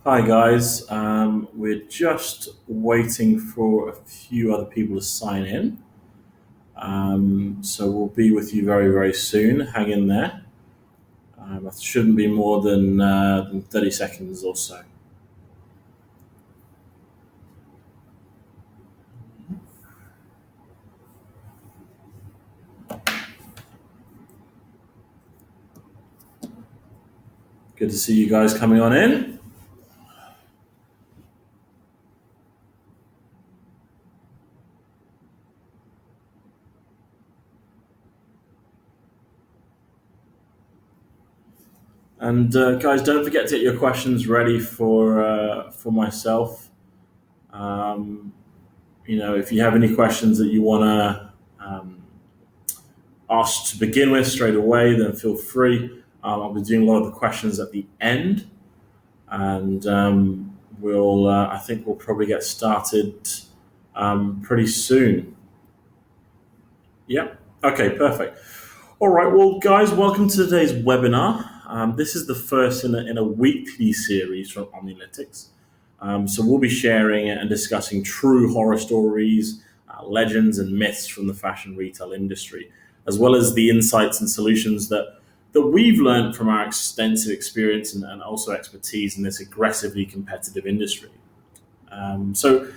Hi guys, we're just waiting for a few other people to sign in. So we'll be with you very, very soon. Hang in there. It shouldn't be more than 30 seconds or so. Good to see you guys coming on in. And guys, don't forget to get your questions ready for myself. Um, if you have any questions that you want to ask to begin with straight away, then feel free. I'll be doing a lot of the questions at the end, and I think we'll probably get started pretty soon. Yeah. Okay. Perfect. All right. Well, guys, welcome to today's webinar. This is the first in a weekly series from Omnilytics. So we'll be sharing and discussing true horror stories, legends, and myths from the fashion retail industry, as well as the insights and solutions that we've learned from our extensive experience and also expertise in this aggressively competitive industry. So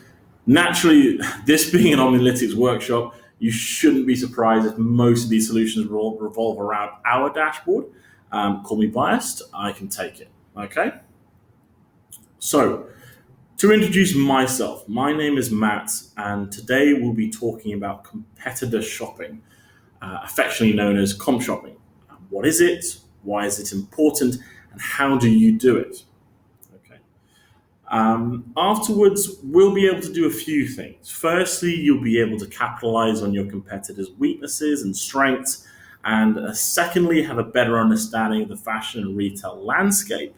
naturally, this being an Omnilytics workshop, you shouldn't be surprised if most of these solutions revolve around our dashboard. Call me biased, I can take it. Okay? So, to introduce myself, my name is Matt, and today we'll be talking about competitor shopping, affectionately known as comp shopping. What is it? Why is it important? And how do you do it? Okay. Afterwards, we'll be able to do a few things. Firstly, you'll be able to capitalize on your competitors' weaknesses and strengths. And secondly, have a better understanding of the fashion and retail landscape,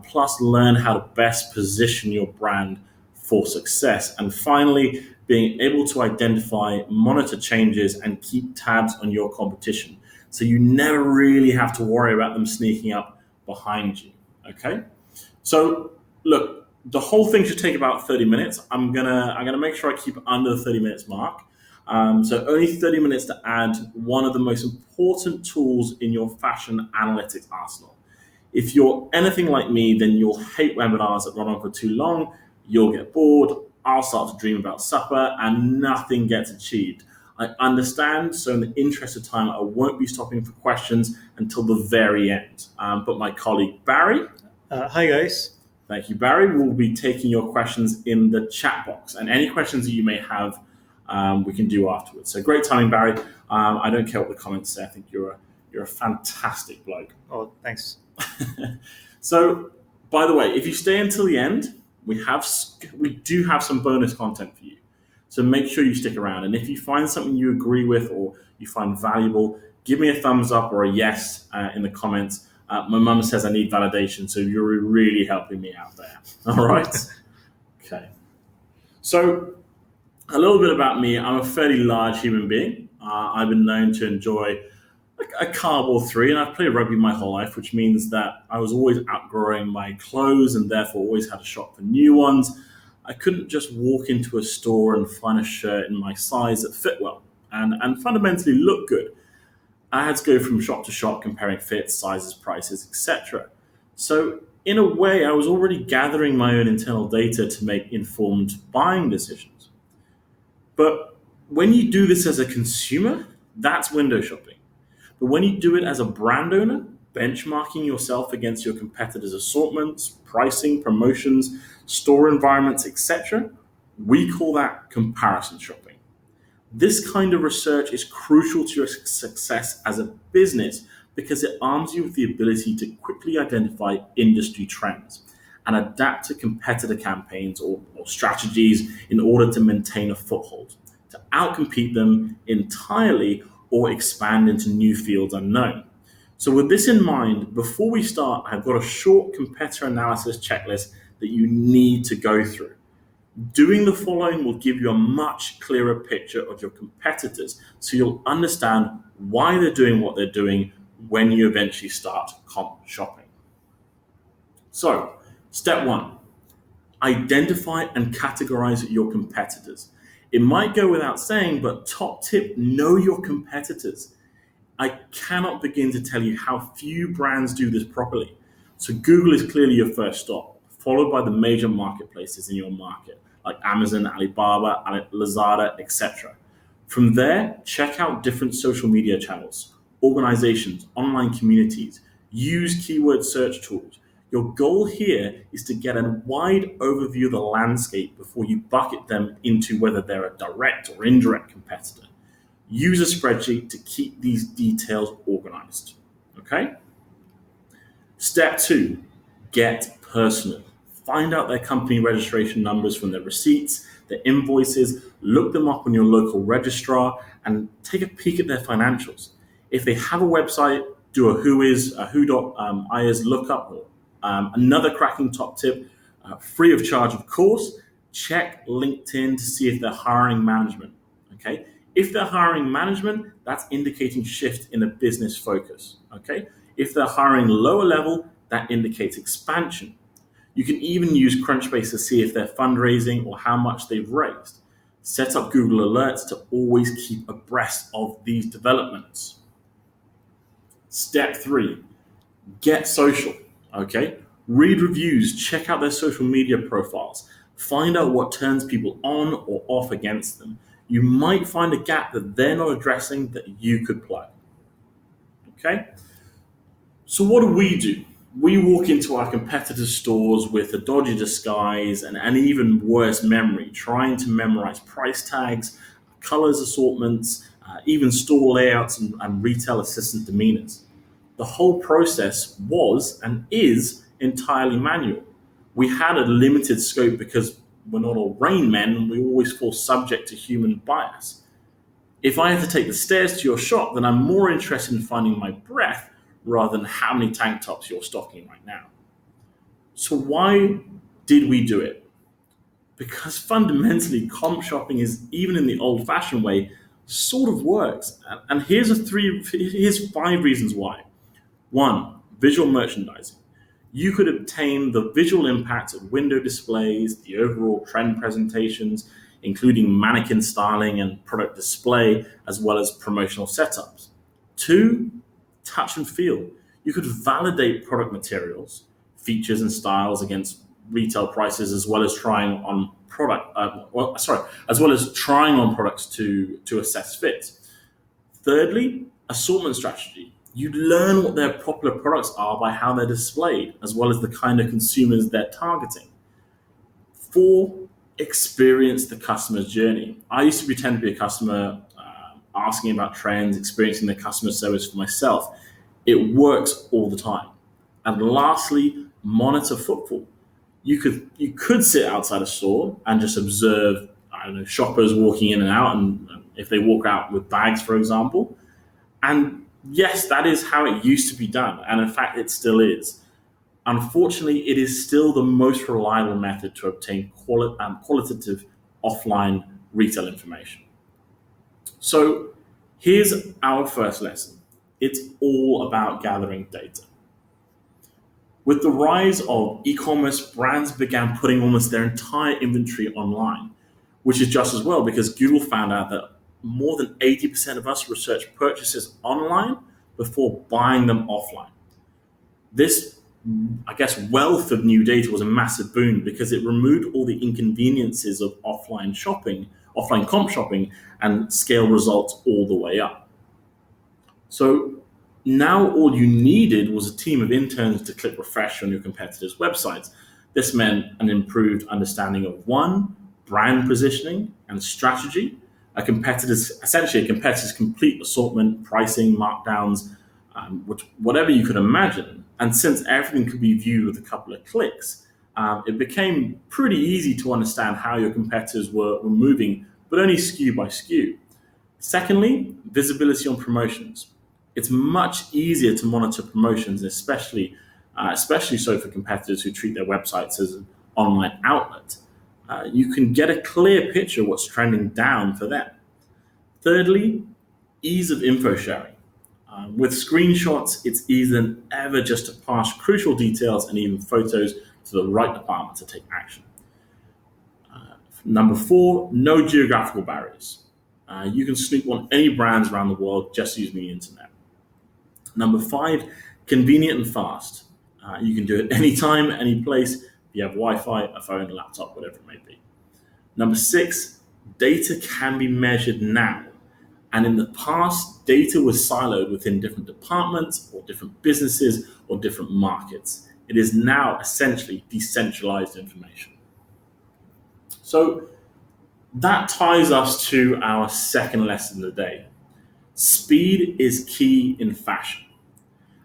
plus learn how to best position your brand for success. And finally, being able to identify, monitor changes, and keep tabs on your competition. So you never really have to worry about them sneaking up behind you. Okay? So look, the whole thing should take about 30 minutes. I'm gonna make sure I keep it under the 30 minutes mark. So only 30 minutes to add one of the most important tools in your fashion analytics arsenal. If you're anything like me, then you'll hate webinars that run on for too long. You'll get bored. I'll start to dream about supper, and nothing gets achieved. I understand, so in the interest of time, I won't be stopping for questions until the very end. But my colleague Barry, Hi guys. thank you, Barry, will be taking your questions in the chat box, and any questions that you may have, we can do afterwards. So great timing, Barry. I don't care what the comments say. I think you're a fantastic bloke. Oh, thanks. So, by the way, if you stay until the end, we do have some bonus content for you. So make sure you stick around. And if you find something you agree with or you find valuable, give me a thumbs up or a yes in the comments. My mum says I need validation, so you're really helping me out there. All right. Okay. So a little bit about me. I'm a fairly large human being. I've been known to enjoy a carb or three, and I've played rugby my whole life, which means that I was always outgrowing my clothes and therefore always had to shop for new ones. I couldn't just walk into a store and find a shirt in my size that fit well and fundamentally look good. I had to go from shop to shop comparing fits, sizes, prices, etc. So, in a way, I was already gathering my own internal data to make informed buying decisions. But when you do this as a consumer, that's window shopping. But when you do it as a brand owner, benchmarking yourself against your competitors' assortments, pricing, promotions, store environments, etc., we call that comparison shopping. This kind of research is crucial to your success as a business because it arms you with the ability to quickly identify industry trends and adapt to competitor campaigns or strategies in order to maintain a foothold, to outcompete them entirely or expand into new fields unknown. So, with this in mind, before we start, I've got a short competitor analysis checklist that you need to go through. Doing the following will give you a much clearer picture of your competitors so you'll understand why they're doing what they're doing when you eventually start comp shopping. So, Step one, identify and categorize your competitors. It might go without saying, but top tip, know your competitors. I cannot begin to tell you how few brands do this properly. So Google is clearly your first stop, followed by the major marketplaces in your market, like Amazon, Alibaba, Lazada, etc. From there, check out different social media channels, organizations, online communities. Use keyword search tools. Your goal here is to get a wide overview of the landscape before you bucket them into whether they're a direct or indirect competitor. Use a spreadsheet to keep these details organized. Okay? Step two, get personal. Find out their company registration numbers from their receipts, their invoices, look them up on your local registrar, and take a peek at their financials. If they have a website, do a who.is lookup. Or, another cracking top tip, free of charge, of course, check LinkedIn to see if they're hiring management. Okay? If they're hiring management, that's indicating shift in a business focus. Okay? If they're hiring lower level, that indicates expansion. You can even use Crunchbase to see if they're fundraising or how much they've raised. Set up Google Alerts to always keep abreast of these developments. Step three, get social. Okay? Read reviews, check out their social media profiles, find out what turns people on or off against them. You might find a gap that they're not addressing that you could plug. Okay? So what do? We walk into our competitors' stores with a dodgy disguise and an even worse memory, trying to memorize price tags, colors, assortments, even store layouts and retail assistant demeanors. The whole process was and is entirely manual. We had a limited scope because we're not all rain men, we always fall subject to human bias. If I have to take the stairs to your shop, then I'm more interested in finding my breath rather than how many tank tops you're stocking right now. So why did we do it? Because fundamentally, comp shopping is, even in the old-fashioned way, sort of works. And here's five reasons why. One, visual merchandising. You could obtain the visual impact of window displays, the overall trend presentations, including mannequin styling and product display, as well as promotional setups. Two, touch and feel. You could validate product materials, features, and styles against retail prices, as well as trying on as well as trying on products to assess fit. Thirdly, assortment strategy. You learn what their popular products are by how they're displayed, as well as the kind of consumers they're targeting. Four, experience the customer's journey. I used to pretend to be a customer, asking about trends, experiencing the customer service for myself. It works all the time. And lastly, monitor footfall. You could sit outside a store and just observe, I don't know, shoppers walking in and out, and if they walk out with bags, for example. And yes, that is how it used to be done, and in fact, it still is. Unfortunately, it is still the most reliable method to obtain qualitative offline retail information. So here's our first lesson. It's all about gathering data. With the rise of e-commerce, brands began putting almost their entire inventory online, which is just as well because Google found out that more than 80% of us research purchases online before buying them offline. This, I guess, wealth of new data was a massive boon because it removed all the inconveniences of offline shopping, offline comp shopping, and scale results all the way up. So now all you needed was a team of interns to click refresh on your competitors' websites. This meant an improved understanding of one, brand positioning and strategy, a competitor's complete assortment, pricing, markdowns, whatever you could imagine. And since everything could be viewed with a couple of clicks, it became pretty easy to understand how your competitors were moving, but only SKU by SKU. Secondly, visibility on promotions. It's much easier to monitor promotions, especially so for competitors who treat their websites as an online outlet. You can get a clear picture of what's trending down for them. Thirdly, ease of info sharing. With screenshots, it's easier than ever just to pass crucial details and even photos to the right department to take action. Number four, no geographical barriers. You can snoop on any brands around the world just using the internet. Number five, convenient and fast. You can do it anytime, any place. If you have Wi-Fi, a phone, a laptop, whatever it may be. Number six, data can be measured now. And in the past, data was siloed within different departments or different businesses or different markets. It is now essentially decentralized information. So that ties us to our second lesson of the day. Speed is key in fashion.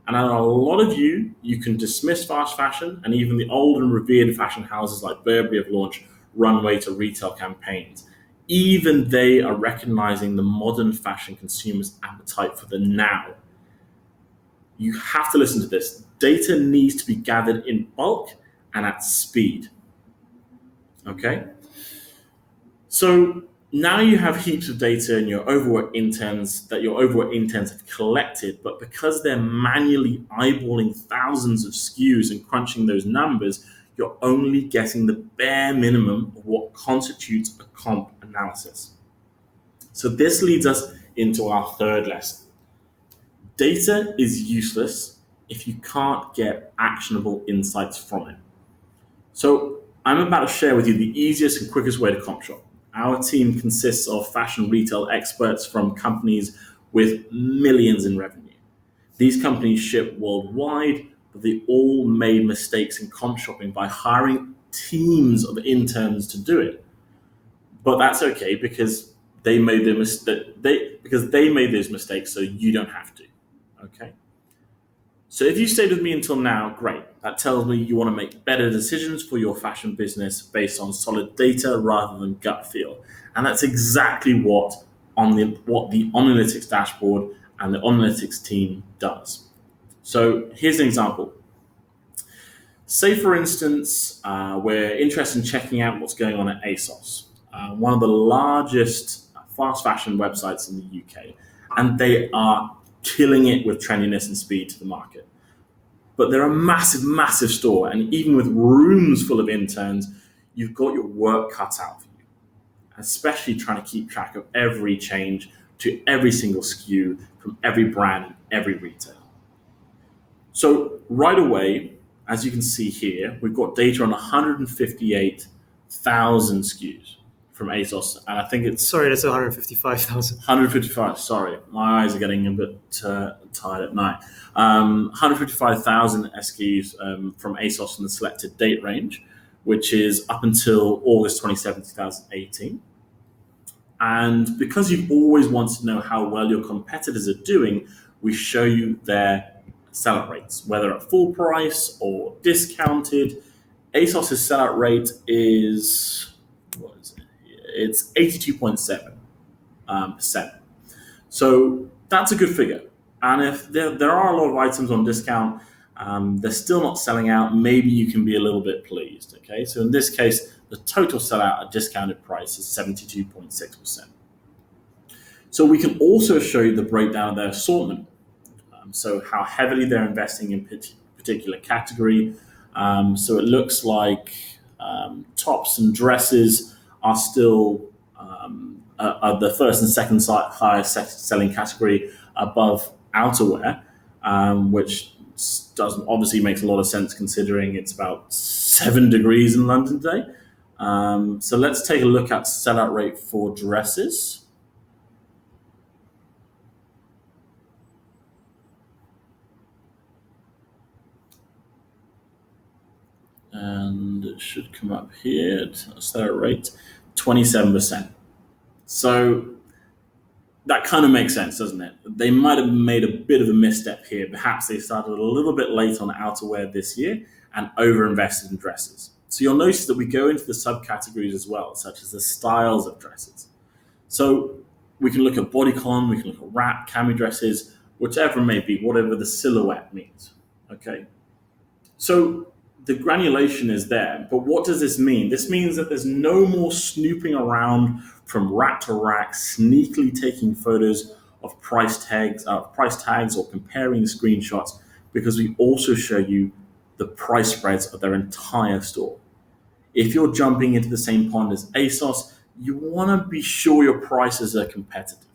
And I know a lot of you can dismiss fast fashion, and even the old and revered fashion houses like Burberry have launched runway to retail campaigns. Even they are recognizing the modern fashion consumer's appetite for the now. You have to listen to this. Data needs to be gathered in bulk and at speed. Okay? So now you have heaps of data in your overworked interns that your overworked interns have collected, but because they're manually eyeballing thousands of SKUs and crunching those numbers, you're only getting the bare minimum of what constitutes a comp analysis. So this leads us into our third lesson. Data is useless if you can't get actionable insights from it. So I'm about to share with you the easiest and quickest way to comp shop. Our team consists of fashion retail experts from companies with millions in revenue. These companies ship worldwide, but they all made mistakes in comp shopping by hiring teams of interns to do it. But that's okay because they made those mistakes, so you don't have to. Okay. So if you stayed with me until now, great. That tells me you want to make better decisions for your fashion business based on solid data rather than gut feel. And that's exactly what the analytics dashboard and the analytics team does. So here's an example. Say, for instance, we're interested in checking out what's going on at ASOS, one of the largest fast fashion websites in the UK, and they are killing it with trendiness and speed to the market. But they're a massive, massive store, and even with rooms full of interns, you've got your work cut out for you, especially trying to keep track of every change to every single SKU from every brand and every retailer. So right away, as you can see here, we've got data on 158,000 SKUs from ASOS, and I think it's... Sorry, that's 155,000. 155, sorry. My eyes are getting a bit tired at night. 155,000 SKUs from ASOS in the selected date range, which is up until August 27, 2018. And because you've always wanted to know how well your competitors are doing, we show you their sellout rates, whether at full price or discounted. ASOS's sellout rate is, what is it? It's 82.7%. So that's a good figure. And if there are a lot of items on discount, they're still not selling out, maybe you can be a little bit pleased. Okay, so in this case, the total sellout at discounted price is 72.6%. So we can also show you the breakdown of their assortment. So how heavily they're investing in particular category. So it looks like tops and dresses are still the first and second highest selling category above outerwear, which doesn't obviously makes a lot of sense considering it's about 7 degrees in London today. So let's take a look at sellout rate for dresses. And it should come up here, sellout rate, 27%. So that kind of makes sense, doesn't it? They might have made a bit of a misstep here. Perhaps they started a little bit late on outerwear this year and overinvested in dresses. So you'll notice that we go into the subcategories as well, such as the styles of dresses. So we can look at bodycon, we can look at wrap, cami dresses, whichever it may be, whatever the silhouette means. Okay. So the granulation is there, but what does this mean? This means that there's no more snooping around from rack to rack, sneakily taking photos of price tags or comparing screenshots, because we also show you the price spreads of their entire store. If you're jumping into the same pond as ASOS, you want to be sure your prices are competitive.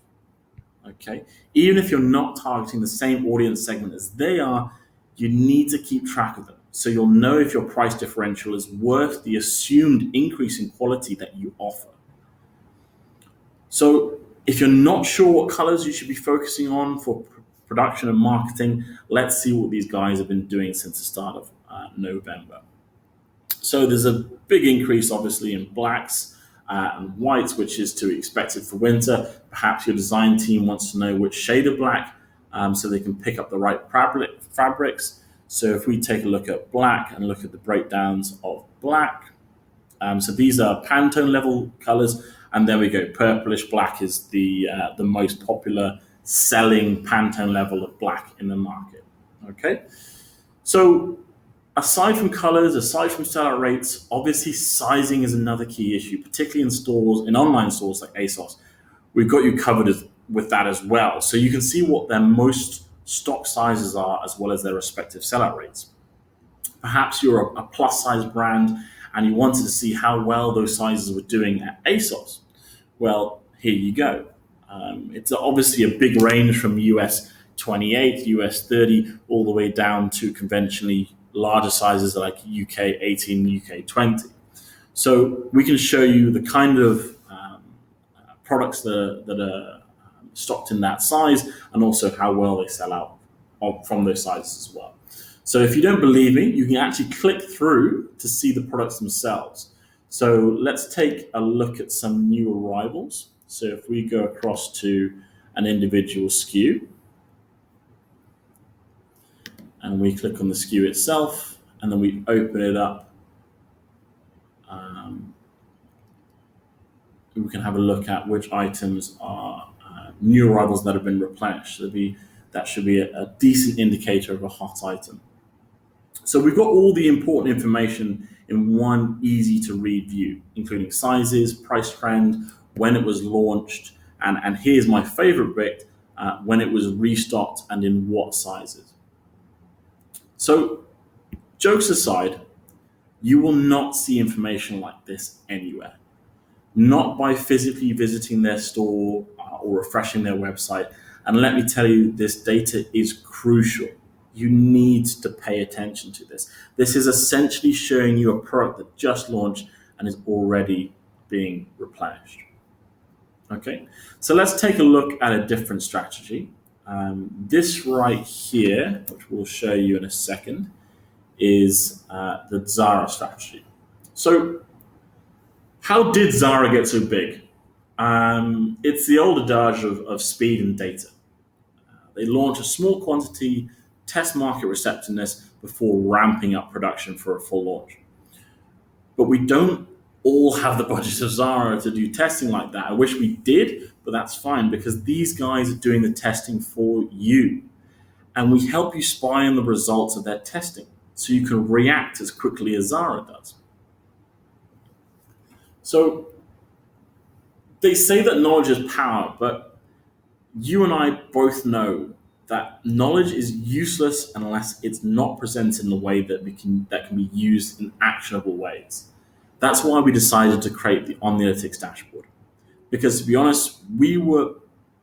Okay, even if you're not targeting the same audience segment as they are, you need to keep track of them so you'll know if your price differential is worth the assumed increase in quality that you offer. So, if you're not sure what colors you should be focusing on for production and marketing, let's see what these guys have been doing since the start of November. So there's a big increase, obviously, in blacks and whites, which is to be expected for winter. Perhaps your design team wants to know which shade of black so they can pick up the right fabrics. So if we take a look at black and look at the breakdowns of black, so these are Pantone level colors, and there we go. Purplish black is the most popular selling Pantone level of black in the market. Okay, so aside from colors, aside from sellout rates, obviously sizing is another key issue, particularly in stores, in online stores like ASOS. We've got you covered with that as well. So you can see what their most stock sizes are as well as their respective sellout rates. Perhaps you're a plus size brand and you wanted to see how well those sizes were doing at ASOS. Well, here you go. It's obviously a big range from US 28, US 30, all the way down to conventionally larger sizes like UK 18, UK 20. So we can show you the kind of products that are stocked in that size and also how well they sell out from those sizes as well. So if you don't believe me, you can actually click through to see the products themselves. So let's take a look at some new arrivals. So if we go across to an individual SKU and we click on the SKU itself and then we open it up, we can have a look at which items are new arrivals that have been replenished. So that should be a decent indicator of a hot item. So we've got all the important information in one easy to read view, including sizes, price trend, when it was launched, and here's my favorite bit, when it was restocked and in what sizes. So jokes aside, you will not see information like this anywhere. Not by physically visiting their store or refreshing their website. And let me tell you, this data is crucial. You need to pay attention to this. This is essentially showing you a product that just launched and is already being replenished. Okay, so let's take a look at a different strategy. This right here, which we'll show you in a second, is the Zara strategy. So how did Zara get so big? It's the old adage of speed and data. They launch a small quantity, test market receptiveness before ramping up production for a full launch. But we don't all have the budget of Zara to do testing like that. I wish we did, but that's fine because these guys are doing the testing for you. And we help you spy on the results of their testing so you can react as quickly as Zara does. So they say that knowledge is power, but you and I both know that knowledge is useless unless it's not presented in a way that can be used in actionable ways. That's why we decided to create the Analytics dashboard. Because to be honest, we were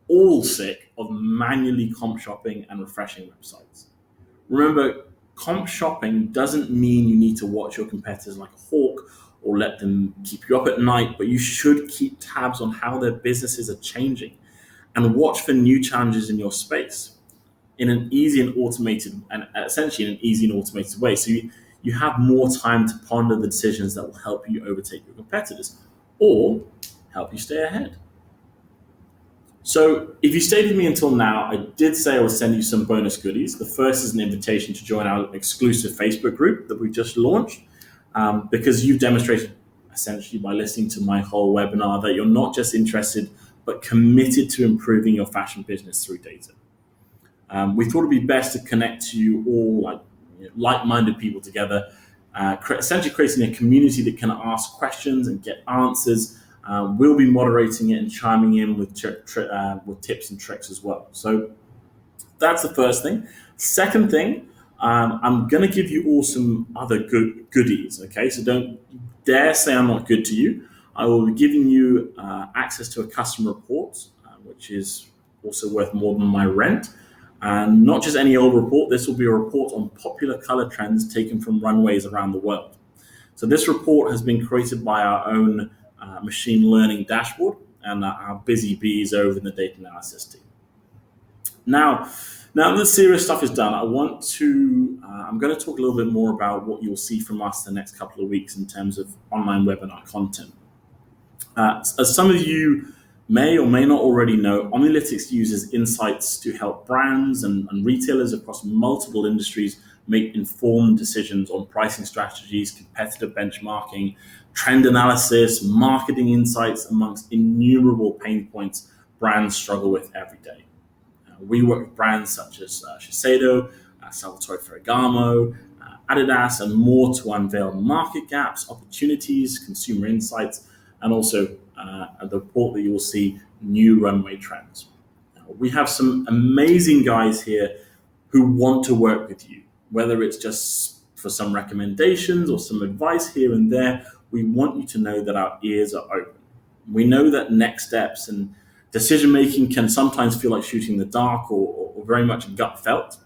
all sick of manually comp shopping and refreshing websites. Remember, comp shopping doesn't mean you need to watch your competitors like a hawk or let them keep you up at night, but you should keep tabs on how their businesses are changing and watch for new challenges in your space in an easy and automated, and essentially in an easy and automated way. So you have more time to ponder the decisions that will help you overtake your competitors or help you stay ahead. So if you stayed with me until now, I did say I would send you some bonus goodies. The first is an invitation to join our exclusive Facebook group that we just launched, because you've demonstrated essentially by listening to my whole webinar that you're not just interested, but committed to improving your fashion business through data. We thought it'd be best to connect you all like-minded people together, essentially creating a community that can ask questions and get answers. We'll be moderating it and chiming in with tips and tricks as well. So that's the first thing. Second thing, I'm going to give you all some other goodies, okay? So don't dare say I'm not good to you. I will be giving you access to a customer report, which is also worth more than my rent. And not just any old report, this will be a report on popular color trends taken from runways around the world. So this report has been created by our own machine learning dashboard and our busy bees over in the data analysis team. Now, now that the serious stuff is done, I'm going to talk a little bit more about what you'll see from us the next couple of weeks in terms of online webinar content. As some of you may or may not already know, Omnilytics uses insights to help brands and retailers across multiple industries make informed decisions on pricing strategies, competitive benchmarking, trend analysis, marketing insights, amongst innumerable pain points brands struggle with every day. We work with brands such as Shiseido, Salvatore Ferragamo, Adidas, and more to unveil market gaps, opportunities, consumer insights, and also the report that you will see new runway trends. We have some amazing guys here who want to work with you, whether it's just for some recommendations or some advice here and there. We want you to know that our ears are open. We know that next steps and decision making can sometimes feel like shooting in the dark or very much gut felt.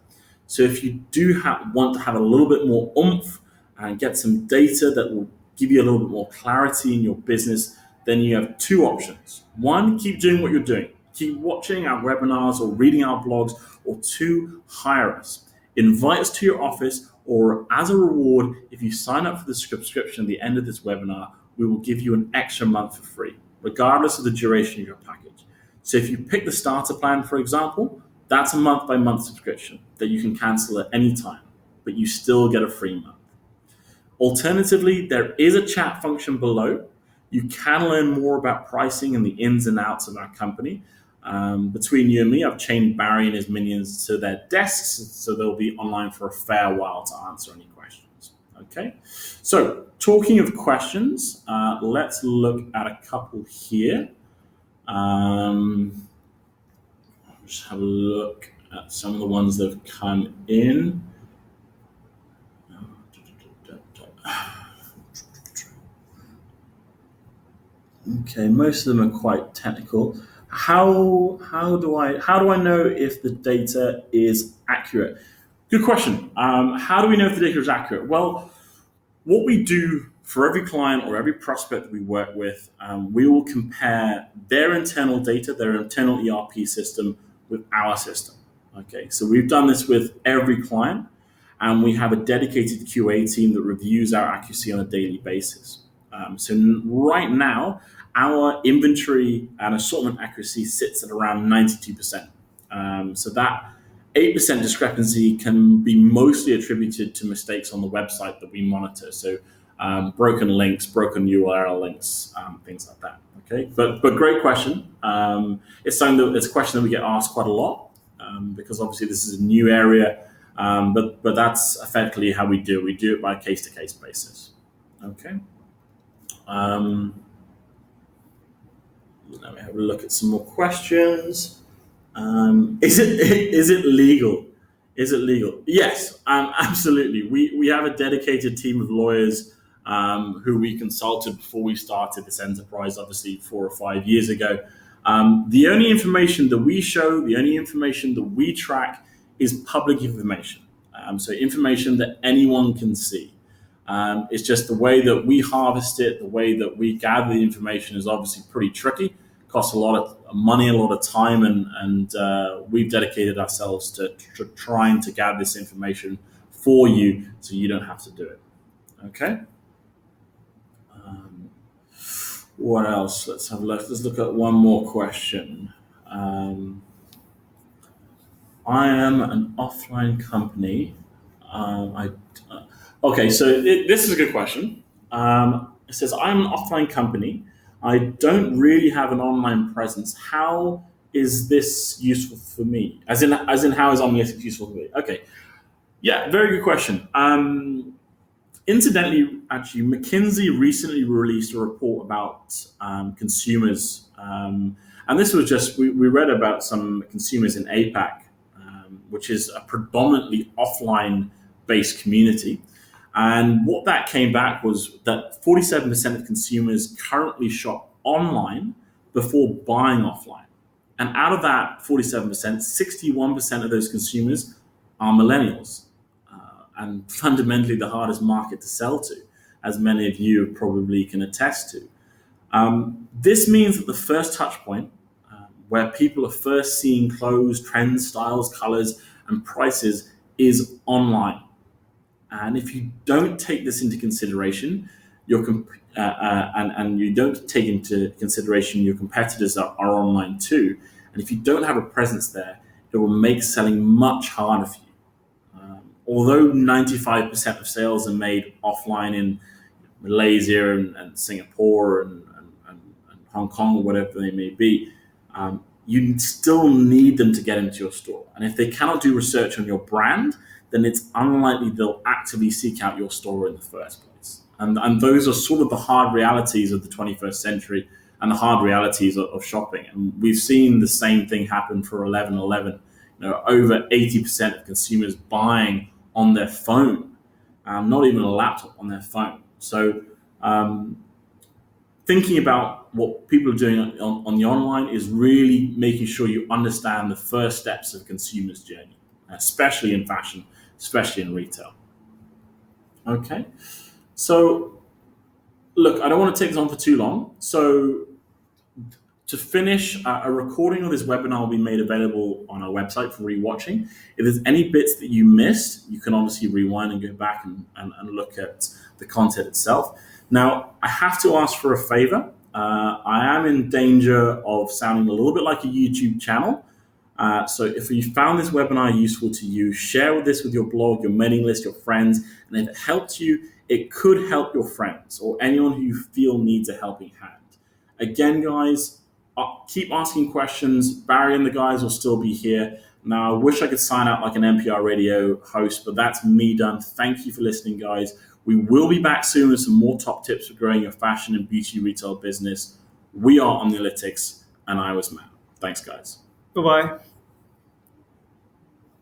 So if you do want to have a little bit more oomph and get some data that will give you a little bit more clarity in your business, then you have two options. One, keep doing what you're doing. Keep watching our webinars or reading our blogs, or two, hire us. Invite us to your office, or as a reward, if you sign up for the subscription at the end of this webinar, we will give you an extra month for free, regardless of the duration of your package. So if you pick the starter plan, for example, that's a month-by-month subscription that you can cancel at any time, but you still get a free month. Alternatively, there is a chat function below. You can learn more about pricing and the ins and outs of our company. Between you and me, I've chained Barry and his minions to their desks, so they'll be online for a fair while to answer any questions. Okay, so talking of questions, let's look at a couple here. Just have a look at some of the ones that have come in. Okay, most of them are quite technical. How do I know if the data is accurate? Good question. How do we know if the data is accurate? Well, what we do for every client or every prospect that we work with, we will compare their internal data, their internal ERP system, with our system. Okay, so we've done this with every client, and we have a dedicated QA team that reviews our accuracy on a daily basis. So right now, our inventory and assortment accuracy sits at around 92%. So that 8% discrepancy can be mostly attributed to mistakes on the website that we monitor. So broken links, broken URL links, things like that. Okay, but great question. It's a question that we get asked quite a lot because obviously this is a new area. But that's effectively how we do it. We do it by a case-to-case basis. Okay. Let me have a look at some more questions. Is it legal? Is it legal? Yes, absolutely. We have a dedicated team of lawyers who we consulted before we started this enterprise, obviously 4 or 5 years ago. The only information that we show, the only information that we track is public information. So information that anyone can see. It's just the way that we harvest it, the way that we gather the information is obviously pretty tricky. Costs a lot of money, a lot of time, and we've dedicated ourselves to trying to gather this information for you so you don't have to do it. Okay? What else? Let's have a look. Let's look at one more question. I am an offline company. Okay, so this is a good question. It says, I'm an offline company. I don't really have an online presence. How is this useful for me? As in how is Omnilytics useful for me? Okay, yeah, very good question. Incidentally, actually, McKinsey recently released a report about consumers. And this was just, we read about some consumers in APAC, which is a predominantly offline based community. And what that came back was that 47% of consumers currently shop online before buying offline. And out of that 47%, 61% of those consumers are millennials. And fundamentally the hardest market to sell to, as many of you probably can attest to. This means that the first touch point, where people are first seeing clothes, trends, styles, colors, and prices, is online. And if you don't take this into consideration, and you don't take into consideration your competitors are online too, and if you don't have a presence there, it will make selling much harder for you. Although 95% of sales are made offline in Malaysia and Singapore and Hong Kong or whatever they may be, you still need them to get into your store. And if they cannot do research on your brand, then it's unlikely they'll actively seek out your store in the first place. And those are sort of the hard realities of the 21st century and the hard realities of shopping. And we've seen the same thing happen for 1111. Over 80% of consumers buying on their phone, not even a laptop, on their phone. So thinking about what people are doing on the online is really making sure you understand the first steps of a consumer's journey, especially in fashion, especially in retail. Okay, so look, I don't want to take this on for too long. So to finish, a recording of this webinar will be made available on our website for rewatching. If there's any bits that you missed, you can obviously rewind and go back and look at the content itself. Now, I have to ask for a favor. I am in danger of sounding a little bit like a YouTube channel. So if you found this webinar useful to you, share this with your blog, your mailing list, your friends. And if it helped you, it could help your friends or anyone who you feel needs a helping hand. Again, guys, keep asking questions. Barry and the guys will still be here. Now, I wish I could sign out like an NPR radio host, but that's me done. Thank you for listening, guys. We will be back soon with some more top tips for growing your fashion and beauty retail business. We are Omnilytics, and I was Matt. Thanks, guys. Bye bye.